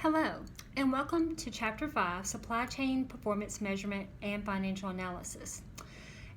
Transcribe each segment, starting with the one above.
Hello, and welcome to Chapter 5, Supply Chain Performance Measurement and Financial Analysis.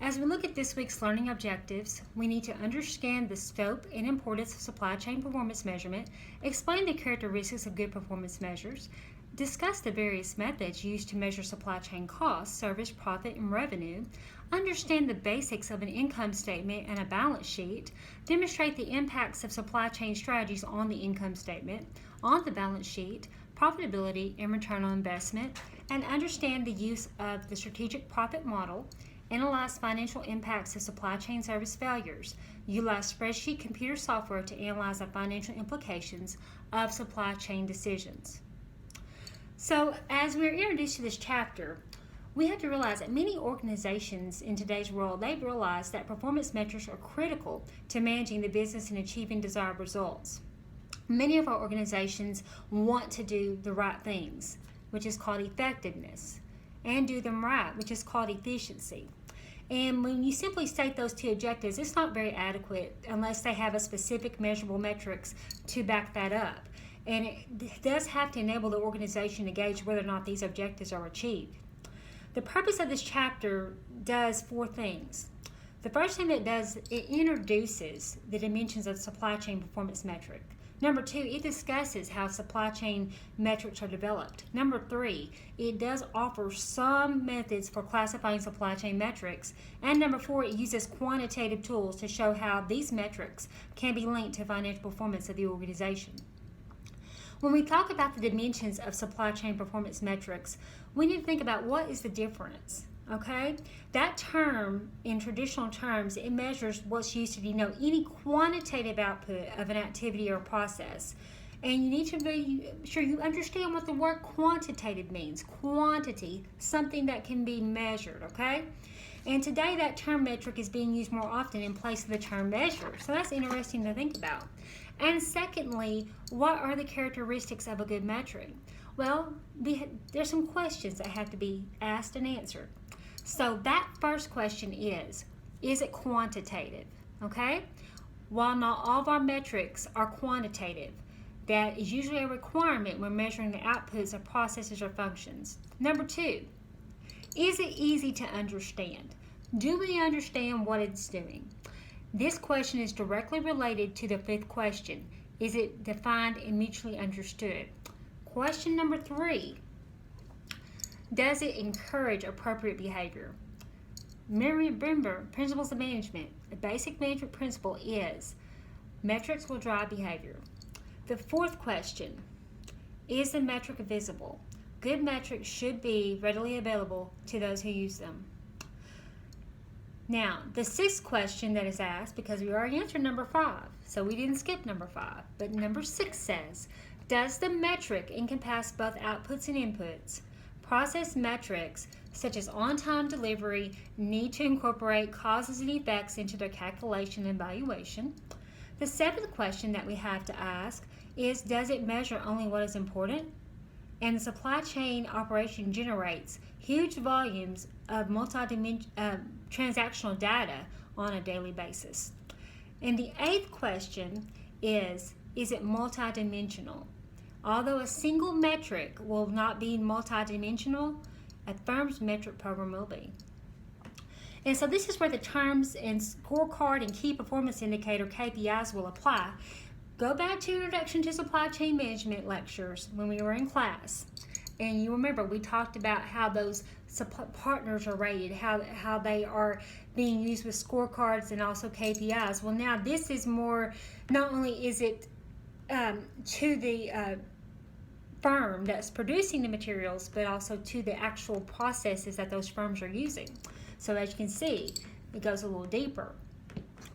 As we look at this week's learning objectives, we need to understand the scope and importance of supply chain performance measurement, explain the characteristics of good performance measures, discuss the various methods used to measure supply chain costs, service, profit, and revenue, understand the basics of an income statement and a balance sheet, demonstrate the impacts of supply chain strategies on the income statement, on the balance sheet, profitability and return on investment, and understand the use of the strategic profit model, analyze financial impacts of supply chain service failures, utilize spreadsheet computer software to analyze the financial implications of supply chain decisions. So, as we're introduced to this chapter, we have to realize that many organizations in today's world, they've realized that performance metrics are critical to managing the business and achieving desired results. Many of our organizations want to do the right things, which is called effectiveness, and do them right, which is called efficiency. And when you simply state those two objectives, it's not very adequate unless they have a specific measurable metrics to back that up. And it does have to enable the organization to gauge whether or not these objectives are achieved. The purpose of this chapter does four things. The first thing it does, it introduces the dimensions of supply chain performance metric. Number two, it discusses how supply chain metrics are developed. Number three, it does offer some methods for classifying supply chain metrics. And number four, it uses quantitative tools to show how these metrics can be linked to financial performance of the organization. When we talk about the dimensions of supply chain performance metrics, we need to think about what is the difference. Okay, that term, in traditional terms, it measures what's used to denote any quantitative output of an activity or process. And you need to be sure you understand what the word quantitative means. Quantity, something that can be measured, okay? And today that term metric is being used more often in place of the term measure. So that's interesting to think about. And secondly, what are the characteristics of a good metric? Well, there's some questions that have to be asked and answered. So that first question is it quantitative? Okay? While not all of our metrics are quantitative, that is usually a requirement when measuring the outputs of processes or functions. Number two, is it easy to understand? Do we understand what it's doing? This question is directly related to the fifth question. Is it defined and mutually understood? Question number three, does it encourage appropriate behavior? Remember, principles of management. The basic management principle is metrics will drive behavior. The fourth question, is the metric visible? Good metrics should be readily available to those who use them. Now, the sixth question that is asked, because we already answered number 5, so we didn't skip number 5, but number 6 says, does the metric encompass both outputs and inputs? Process metrics, such as on-time delivery, need to incorporate causes and effects into their calculation and evaluation. The seventh question that we have to ask is, does it measure only what is important? And the supply chain operation generates huge volumes of transactional data on a daily basis. And the eighth question is it multidimensional? Although a single metric will not be multidimensional, a firm's metric program will be. And so this is where the terms and scorecard and key performance indicator KPIs will apply. Go back to Introduction to Supply Chain Management lectures when we were in class. And you remember we talked about how those partners are rated, how they are being used with scorecards and also KPIs. Well, now this is more, not only is it to the firm that's producing the materials, but also to the actual processes that those firms are using. So as you can see, it goes a little deeper.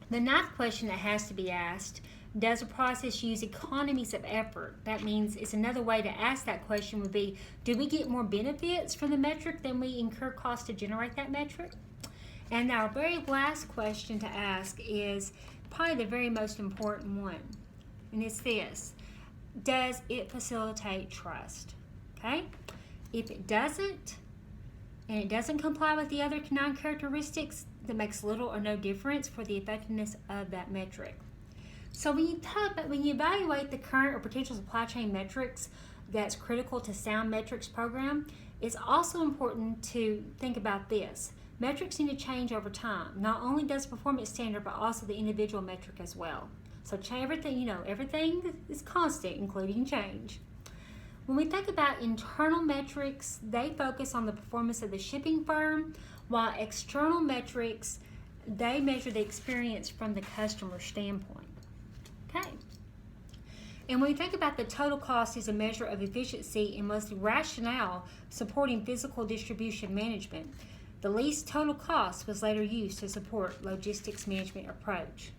The ninth question that has to be asked, does a process use economies of effort? That means it's another way to ask that question would be, do we get more benefits from the metric than we incur costs to generate that metric? And our very last question to ask is probably the very most important one. And it's this, does it facilitate trust? Okay? If it doesn't, and it doesn't comply with the other 9 characteristics, that makes little or no difference for the effectiveness of that metric. So when you evaluate the current or potential supply chain metrics, that's critical to sound metrics program, it's also important to think about this. Metrics need to change over time. Not only does performance standard, but also the individual metric as well. So everything is constant, including change. When we think about internal metrics, they focus on the performance of the shipping firm, while external metrics, they measure the experience from the customer standpoint. Okay. And when we think about the total cost as a measure of efficiency and was the rationale supporting physical distribution management, the least total cost was later used to support logistics management approach.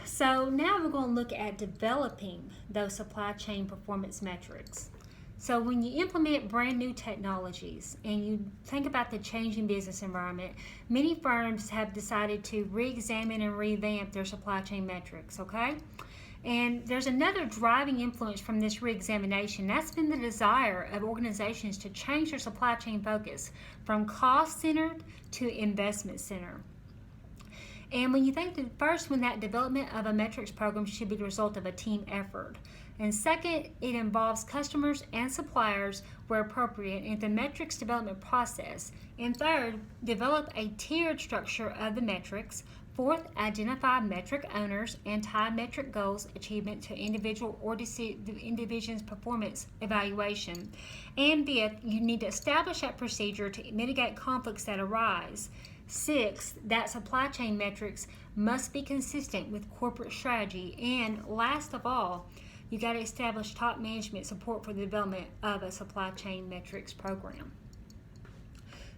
So now we're going to look at developing those supply chain performance metrics. So when you implement brand new technologies and you think about the changing business environment, many firms have decided to re-examine and revamp their supply chain metrics, okay? And there's another driving influence from this re-examination. That's been the desire of organizations to change their supply chain focus from cost-centered to investment-centered. And when you think that first, when that development of a metrics program should be the result of a team effort. And second, it involves customers and suppliers where appropriate in the metrics development process. And third, develop a tiered structure of the metrics. Fourth, identify metric owners and tie metric goals achievement to individual or division's performance evaluation. And fifth, you need to establish that procedure to mitigate conflicts that arise. Sixth, that supply chain metrics must be consistent with corporate strategy. And last of all, you got to establish top management support for the development of a supply chain metrics program.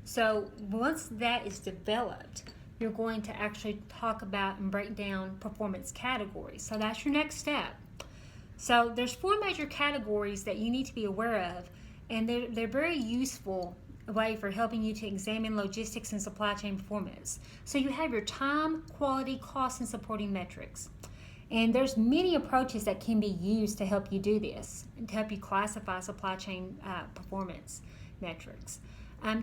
So once that is developed, you're going to actually talk about and break down performance categories. So that's your next step. So there's 4 major categories that you need to be aware of, and they're very useful way for helping you to examine logistics and supply chain performance. So you have your time, quality, cost, and supporting metrics. And there's many approaches that can be used to help you do this, to help you classify supply chain performance metrics.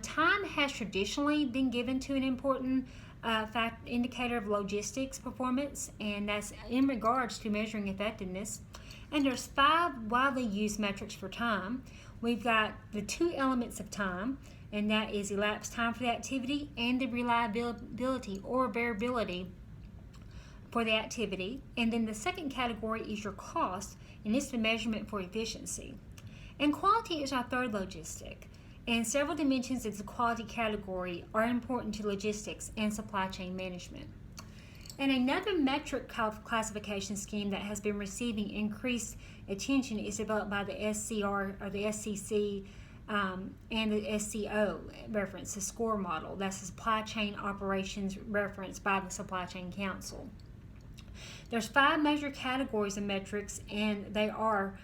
Time has traditionally been given to an important indicator of logistics performance, and that's in regards to measuring effectiveness. And there's 5 widely used metrics for time. We've got the 2 elements of time, and that is elapsed time for the activity and the reliability or variability for the activity. And then the second category is your cost, and it's the measurement for efficiency. And quality is our third logistic. And several dimensions of the quality category are important to logistics and supply chain management. And another metric classification scheme that has been receiving increased attention is developed by the SCR or the SCC and the SCO reference, the SCORE model. That's the Supply Chain Operations reference by the Supply Chain Council. There's 5 major categories of metrics, and they are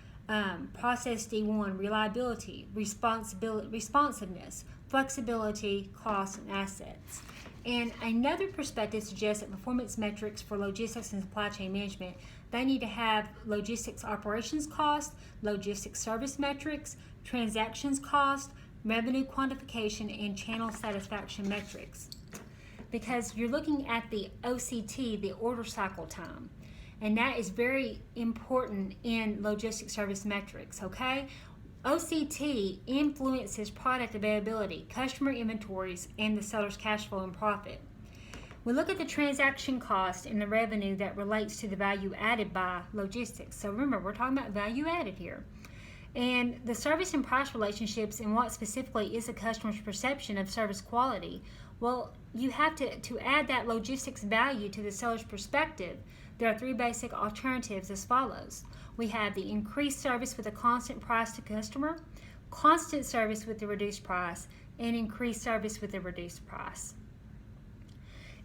process D1, reliability, responsiveness, flexibility, cost, and assets. And another perspective suggests that performance metrics for logistics and supply chain management, they need to have logistics operations cost, logistics service metrics, transactions cost, revenue quantification, and channel satisfaction metrics. Because you're looking at the OCT, the order cycle time, and that is very important in logistics service metrics, okay? OCT influences product availability, customer inventories, and the seller's cash flow and profit. We look at the transaction cost and the revenue that relates to the value added by logistics. So remember, we're talking about value added here. And the service and price relationships, and what specifically is the customer's perception of service quality. Well, you have to add that logistics value to the seller's perspective. There are 3 basic alternatives as follows. We have the increased service with a constant price to customer, constant service with the reduced price, and increased service with the reduced price.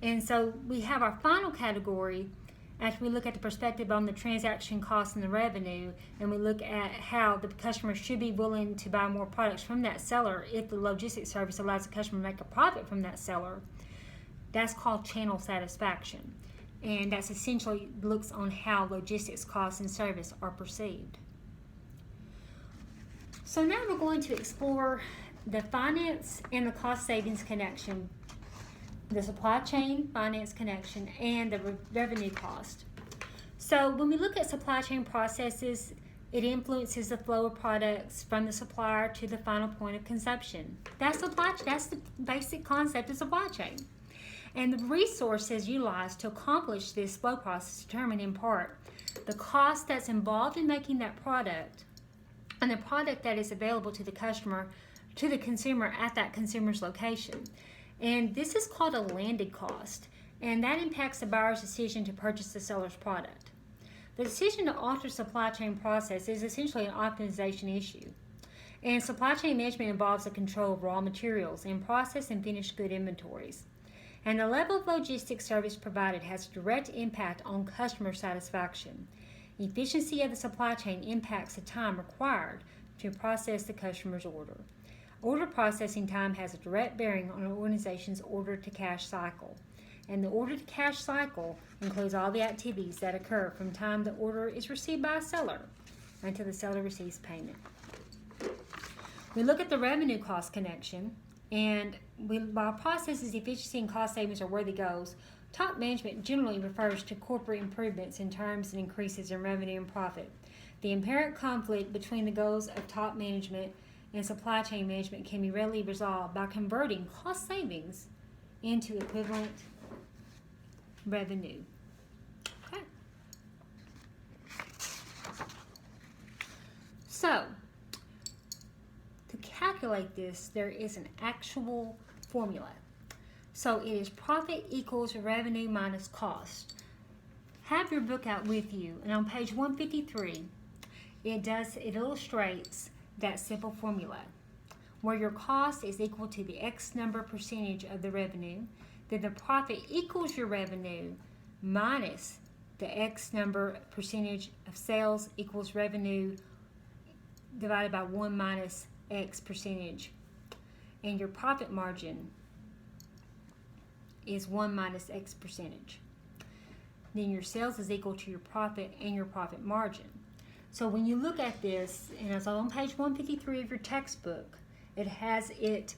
And so we have our final category after we look at the perspective on the transaction cost and the revenue, and we look at how the customer should be willing to buy more products from that seller if the logistics service allows the customer to make a profit from that seller. That's called channel satisfaction. And that's essentially looks on how logistics costs and service are perceived. So now we're going to explore the finance and the cost savings connection, the supply chain finance connection, and the revenue cost. So when we look at supply chain processes, It influences the flow of products from the supplier to the final point of consumption. That's the basic concept of supply chain. And the resources utilized to accomplish this flow process determine in part the cost that's involved in making that product and the product that is available to the consumer at that consumer's location. And this is called a landed cost, and that impacts the buyer's decision to purchase the seller's product. The decision to alter supply chain process is essentially an optimization issue. And supply chain management involves the control of raw materials and process and finished good inventories. And the level of logistics service provided has a direct impact on customer satisfaction. Efficiency of the supply chain impacts the time required to process the customer's order. Order processing time has a direct bearing on an organization's order-to-cash cycle. And the order-to-cash cycle includes all the activities that occur from time the order is received by a seller until the seller receives payment. We look at the revenue cost connection, and while processes, efficiency, and cost savings are worthy goals, top management generally refers to corporate improvements in terms and increases in revenue and profit. The inherent conflict between the goals of top management and supply chain management can be readily resolved by converting cost savings into equivalent revenue. Okay. So, to calculate this, there is an actual formula. So it is profit equals revenue minus cost. Have your book out with you, and on page 153, it illustrates that simple formula, where your cost is equal to the X number percentage of the revenue, then the profit equals your revenue minus the X number percentage of sales equals revenue divided by 1 minus X percentage. And your profit margin is 1 minus X percentage. Then your sales is equal to your profit and your profit margin. So when you look at this, and it's on page 153 of your textbook, it has it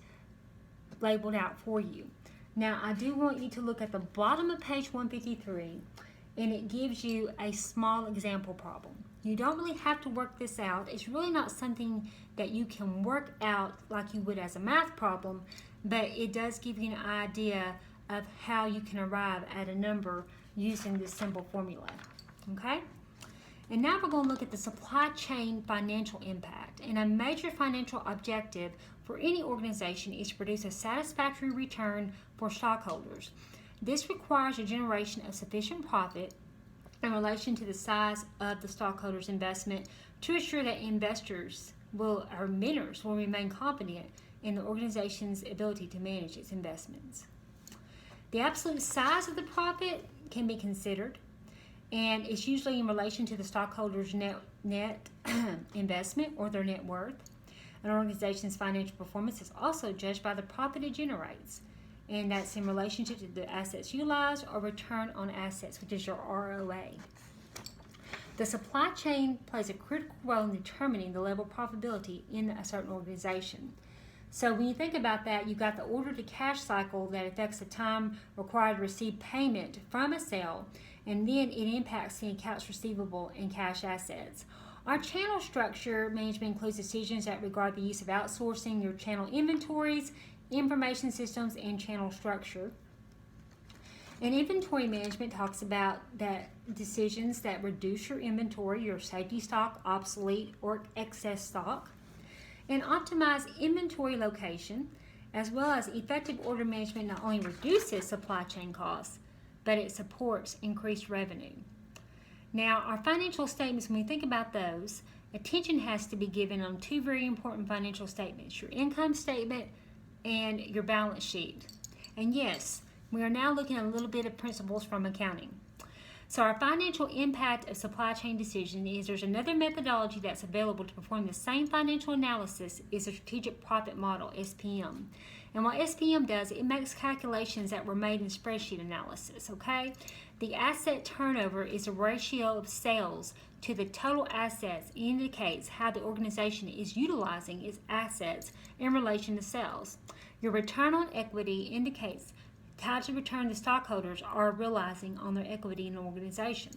labeled out for you. Now, I do want you to look at the bottom of page 153, and it gives you a small example problem. You don't really have to work this out. It's really not something that you can work out like you would as a math problem, but it does give you an idea of how you can arrive at a number using this simple formula. Okay? And now we're going to look at the supply chain financial impact. And a major financial objective for any organization is to produce a satisfactory return for stockholders. This requires a generation of sufficient profit in relation to the size of the stockholders' investment to assure that investors will remain confident in the organization's ability to manage its investments. The absolute size of the profit can be considered, and it's usually in relation to the stockholders' net investment or their net worth. An organization's financial performance is also judged by the profit it generates, and that's in relationship to the assets utilized or return on assets, which is your ROA. The supply chain plays a critical role in determining the level of profitability in a certain organization. So when you think about that, you've got the order-to-cash cycle that affects the time required to receive payment from a sale, and then it impacts the accounts receivable and cash assets. Our channel structure management includes decisions that regard the use of outsourcing your channel inventories, information systems, and channel structure. And inventory management talks about that decisions that reduce your inventory, your safety stock, obsolete, or excess stock, and optimize inventory location, as well as effective order management not only reduces supply chain costs, but it supports increased revenue. Now, our financial statements, when we think about those, attention has to be given on two very important financial statements, your income statement and your balance sheet. And yes, we are now looking at a little bit of principles from accounting. So our financial impact of supply chain decision is there's another methodology that's available to perform the same financial analysis is a strategic profit model, SPM. And what SPM does, it makes calculations that were made in spreadsheet analysis, okay? The asset turnover is a ratio of sales to the total assets. It indicates how the organization is utilizing its assets in relation to sales. Your return on equity indicates the types of return the stockholders are realizing on their equity in an organization.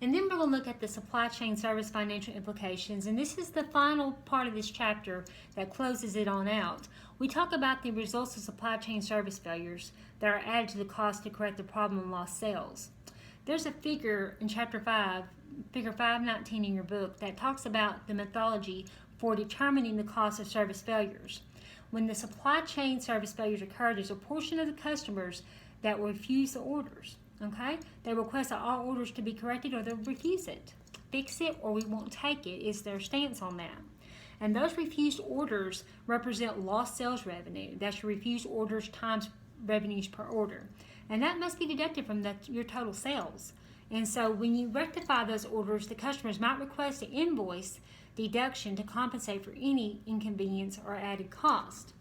And then we're going to look at the supply chain service financial implications. And this is the final part of this chapter that closes it on out. We talk about the results of supply chain service failures that are added to the cost to correct the problem and lost sales. There's a figure in chapter 5, figure 519 in your book, that talks about the methodology for determining the cost of service failures. When the supply chain service failures occur, there's a portion of the customers that will refuse the orders. Okay? They request that all orders to be corrected, or they'll refuse it. Fix it or we won't take it is their stance on that. And those refused orders represent lost sales revenue. That's your refused orders times revenues per order. And that must be deducted from your total sales. And so when you rectify those orders, the customers might request an invoice deduction to compensate for any inconvenience or added cost.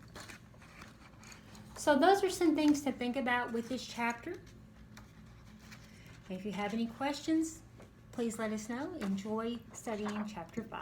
So those are some things to think about with this chapter. If you have any questions, please let us know. Enjoy studying chapter 5.